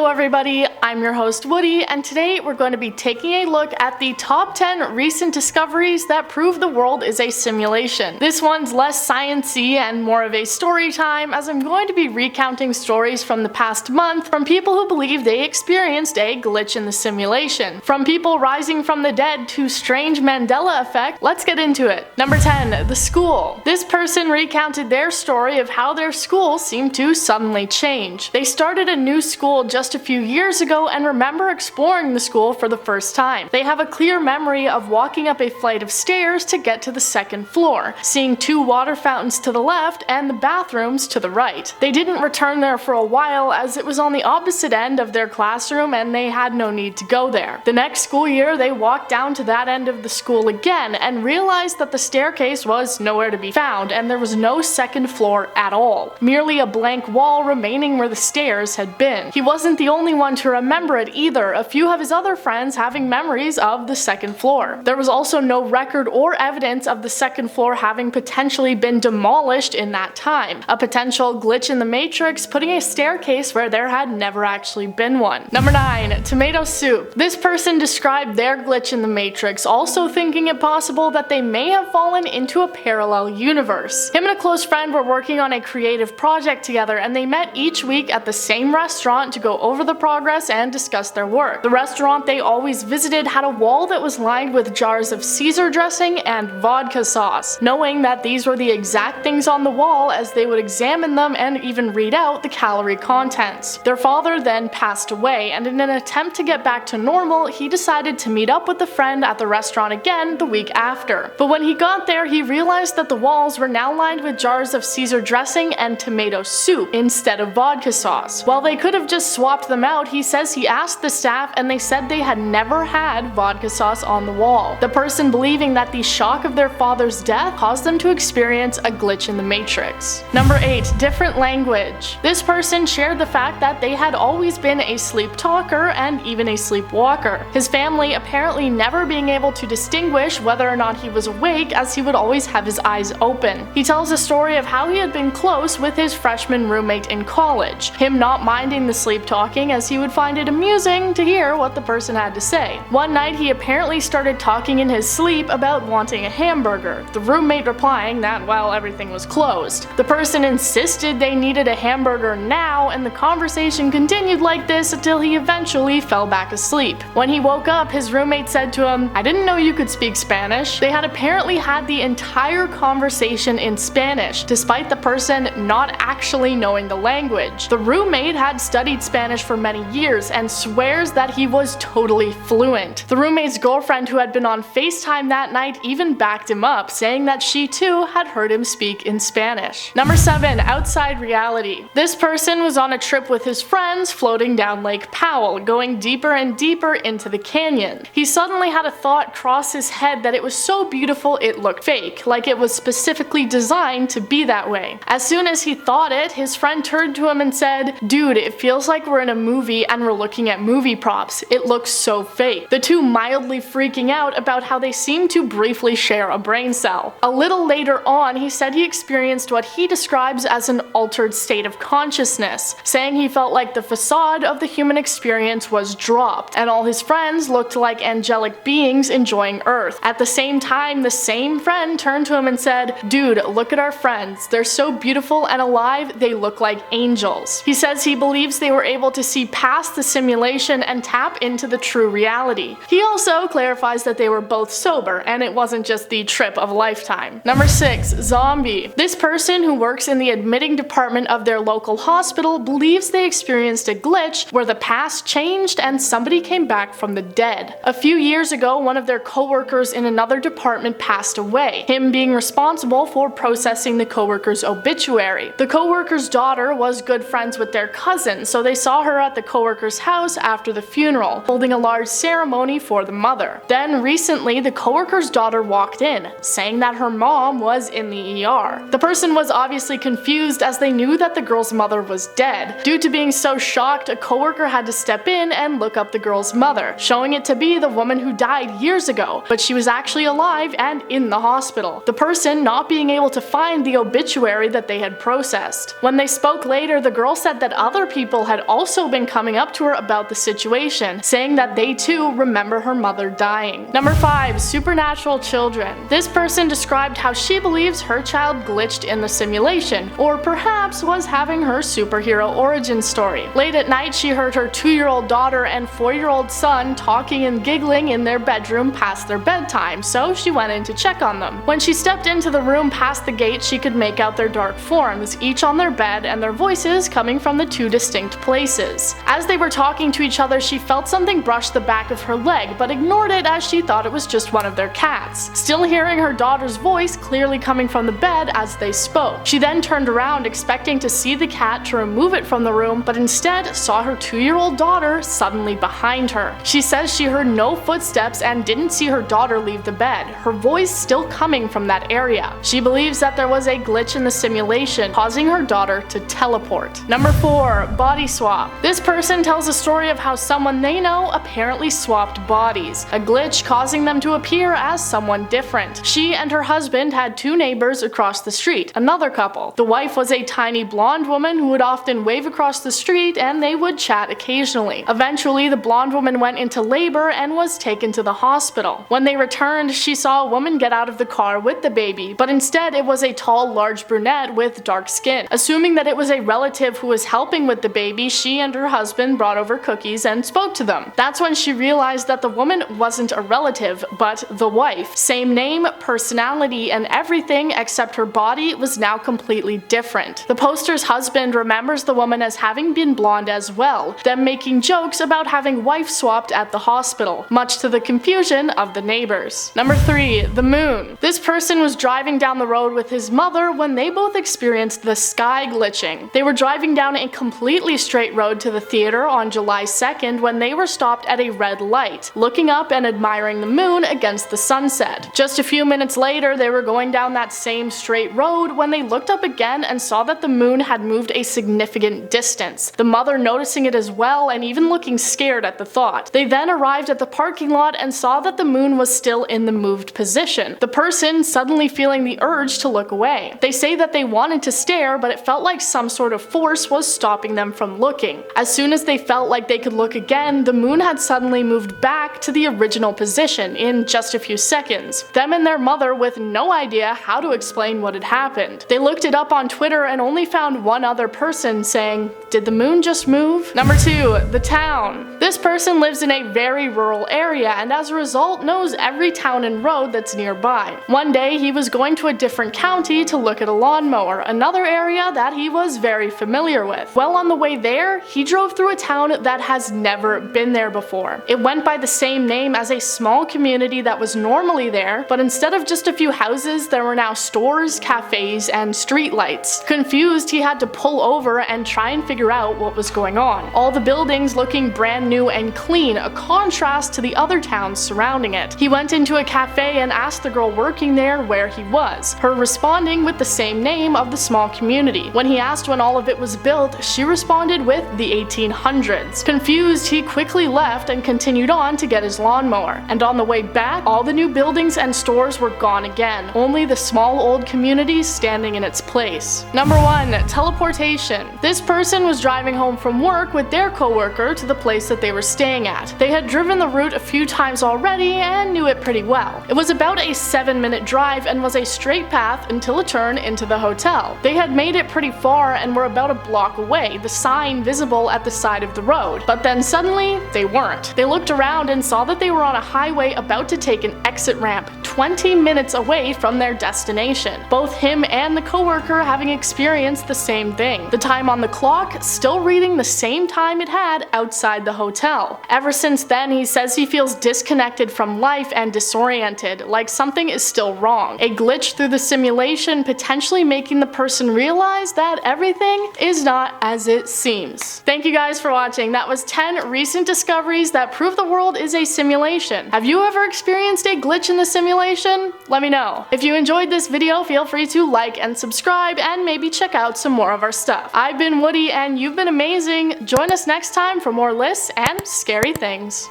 everybody, I'm your host Woody, and today we're going to be taking a look at the top 10 recent discoveries that prove the world is a simulation. This one's less science-y and more of a story time, as I'm going to be recounting stories from the past month from people who believe they experienced a glitch in the simulation. From people rising from the dead to strange Mandela effect, let's get into it. Number 10. The school. This person recounted their story of how their school seemed to suddenly change. They started a new school just a few years ago and remember exploring the school for the first time. They have a clear memory of walking up a flight of stairs to get to the second floor, seeing two water fountains to the left and the bathrooms to the right. They didn't return there for a while as it was on the opposite end of their classroom and they had no need to go there. The next school year they walked down to that end of the school again and realized that the staircase was nowhere to be found and there was no second floor at all, merely a blank wall remaining where the stairs had been. He wasn't the only one to remember it either, a few of his other friends having memories of the second floor. There was also no record or evidence of the second floor having potentially been demolished in that time, a potential glitch in the matrix putting a staircase where there had never actually been one. Number 9. Tomato soup. This person described their glitch in the matrix, also thinking it possible that they may have fallen into a parallel universe. Him and a close friend were working on a creative project together and they met each week at the same restaurant to go over the progress and discuss their work. The restaurant they always visited had a wall that was lined with jars of Caesar dressing and vodka sauce, knowing that these were the exact things on the wall as they would examine them and even read out the calorie contents. Their father then passed away, and in an attempt to get back to normal, he decided to meet up with the friend at the restaurant again the week after. But when he got there, he realized that the walls were now lined with jars of Caesar dressing and tomato soup instead of vodka sauce. While they could have just swapped them out, he says he asked the staff and they said they had never had vodka sauce on the wall. The person believing that the shock of their father's death caused them to experience a glitch in the matrix. Number 8. Different language. This person shared the fact that they had always been a sleep talker and even a sleepwalker, his family apparently never being able to distinguish whether or not he was awake as he would always have his eyes open. He tells a story of how he had been close with his freshman roommate in college, him not minding the sleep talking as he would find it amusing to hear what the person had to say. One night he apparently started talking in his sleep about wanting a hamburger, the roommate replying that, well, everything was closed. The person insisted they needed a hamburger now, and the conversation continued like this until he eventually fell back asleep. When he woke up, his roommate said to him, "I didn't know you could speak Spanish." They had apparently had the entire conversation in Spanish, despite the person not actually knowing the language. The roommate had studied Spanish for many years and swears that he was totally fluent. The roommate's girlfriend, who had been on FaceTime that night, even backed him up, saying that she too had heard him speak in Spanish. Number 7. Outside reality. This person was on a trip with his friends floating down Lake Powell, going deeper and deeper into the canyon. He suddenly had a thought cross his head that it was so beautiful it looked fake, like it was specifically designed to be that way. As soon as he thought it, his friend turned to him and said, "Dude, it feels like we're in a movie and we're looking at movie props. It looks so fake." The two mildly freaking out about how they seemed to briefly share a brain cell. A little later on, he said he experienced what he describes as an altered state of consciousness, saying he felt like the facade of the human experience was dropped, and all his friends looked like angelic beings enjoying Earth. At the same time, the same friend turned to him and said, "Dude, look at our friends. They're so beautiful and alive, they look like angels." He says he believes they were able to see past the simulation and tap into the true reality. He also clarifies that they were both sober and it wasn't just the trip of a lifetime. Number 6. Zombie. This person, who works in the admitting department of their local hospital, believes they experienced a glitch where the past changed and somebody came back from the dead. A few years ago, one of their co-workers in another department passed away, him being responsible for processing the co-worker's obituary. The co-worker's daughter was good friends with their cousin, so they saw her at the co-worker's house after the funeral, holding a large ceremony for the mother. Then recently, the co-worker's daughter walked in, saying that her mom was in the ER. The person was obviously confused as they knew that the girl's mother was dead. Due to being so shocked, a co-worker had to step in and look up the girl's mother, showing it to be the woman who died years ago, but she was actually alive and in the hospital. The person not being able to find the obituary that they had processed. When they spoke later, the girl said that other people had also also been coming up to her about the situation, saying that they too remember her mother dying. Number 5. Supernatural children. This person described how she believes her child glitched in the simulation, or perhaps was having her superhero origin story. Late at night, she heard her 2-year-old daughter and 4-year-old son talking and giggling in their bedroom past their bedtime, so she went in to check on them. When she stepped into the room past the gate, she could make out their dark forms, each on their bed, and their voices coming from the 2 distinct places. As they were talking to each other, she felt something brush the back of her leg, but ignored it as she thought it was just one of their cats, still hearing her daughter's voice clearly coming from the bed as they spoke. She then turned around expecting to see the cat to remove it from the room, but instead saw her 2-year-old daughter suddenly behind her. She says she heard no footsteps and didn't see her daughter leave the bed, her voice still coming from that area. She believes that there was a glitch in the simulation, causing her daughter to teleport. Number 4. Body swap. This person tells a story of how someone they know apparently swapped bodies, a glitch causing them to appear as someone different. She and her husband had 2 neighbors across the street, another couple. The wife was a tiny blonde woman who would often wave across the street, and they would chat occasionally. Eventually, the blonde woman went into labor and was taken to the hospital. When they returned, she saw a woman get out of the car with the baby, but instead it was a tall, large brunette with dark skin. Assuming that it was a relative who was helping with the baby, she and her husband brought over cookies and spoke to them. That's when she realized that the woman wasn't a relative, but the wife. Same name, personality, and everything except her body was now completely different. The poster's husband remembers the woman as having been blonde as well, them making jokes about having wife swapped at the hospital, much to the confusion of the neighbors. Number 3. The moon. This person was driving down the road with his mother when they both experienced the sky glitching. They were driving down a completely straight road to the theater on July 2nd when they were stopped at a red light, looking up and admiring the moon against the sunset. Just a few minutes later, they were going down that same straight road when they looked up again and saw that the moon had moved a significant distance, the mother noticing it as well and even looking scared at the thought. They then arrived at the parking lot and saw that the moon was still in the moved position, the person suddenly feeling the urge to look away. They say that they wanted to stare, but it felt like some sort of force was stopping them from looking. As soon as they felt like they could look again, the moon had suddenly moved back to the original position in just a few seconds. Them and their mother with no idea how to explain what had happened. They looked it up on Twitter and only found one other person saying, "Did the moon just move?" Number 2. The town. This person lives in a very rural area and as a result knows every town and road that's nearby. One day he was going to a different county to look at a lawnmower, another area that he was very familiar with. Well, on the way there, he drove through a town that has never been there before. It went by the same name as a small community that was normally there, but instead of just a few houses, there were now stores, cafes, and streetlights. Confused, he had to pull over and try and figure out what was going on. All the buildings looking brand new and clean, a contrast to the other towns surrounding it. He went into a cafe and asked the girl working there where he was, her responding with the same name of the small community. When he asked when all of it was built, she responded with the 1800s. Confused, he quickly left and continued on to get his lawnmower. And on the way back, all the new buildings and stores were gone again, only the small old community standing in its place. Number 1. Teleportation. This person was driving home from work with their coworker to the place that they were staying at. They had driven the route a few times already and knew it pretty well. It was about a 7-minute drive and was a straight path until a turn into the hotel. They had made it pretty far and were about a block away, the sign visible at the side of the road. But then suddenly, they weren't. They looked around and saw that they were on a highway about to take an exit ramp 20 minutes away from their destination. Both him and the coworker having experienced the same thing. The time on the clock still reading the same time it had outside the hotel. Ever since then, he says he feels disconnected from life and disoriented, like something is still wrong. A glitch through the simulation potentially making the person realize that everything is not as it seems. Thank you guys for watching. That was 10 recent discoveries that prove the world is a simulation. Have you ever experienced a glitch in the simulation? Let me know. If you enjoyed this video, feel free to like and subscribe and maybe check out some more of our stuff. I've been Woody and you've been amazing. Join us next time for more lists and scary things.